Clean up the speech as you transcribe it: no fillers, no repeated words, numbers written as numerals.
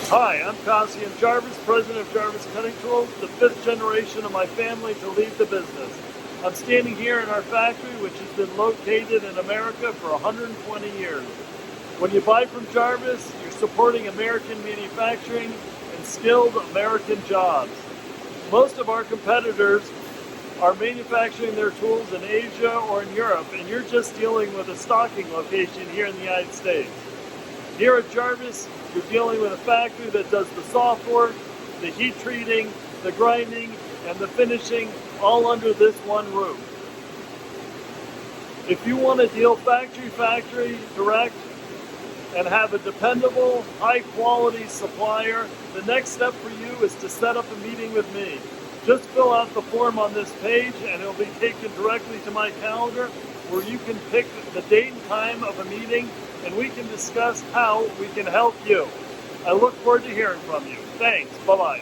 Hi, I'm Costikyan Jarvis, president of Jarvis Cutting Tools, the fifth generation of my family to lead the business. I'm standing here in our factory, which has been located in America for 120 years. When you buy from Jarvis, you're supporting American manufacturing and skilled American jobs. Most of our competitors are manufacturing their tools in Asia or in Europe, and you're just dealing with a stocking location here in the United States. Here at Jarvis, you're dealing with a factory that does the soft work, the heat treating, the grinding, and the finishing all under this one roof. If you want to deal factory direct and have a dependable, high-quality supplier, the next step for you is to set up a meeting with me. Just fill out the form on this page and it will be taken directly to my calendar where you can pick the date and time of a meeting and we can discuss how we can help you. I look forward to hearing from you. Thanks. Bye-bye.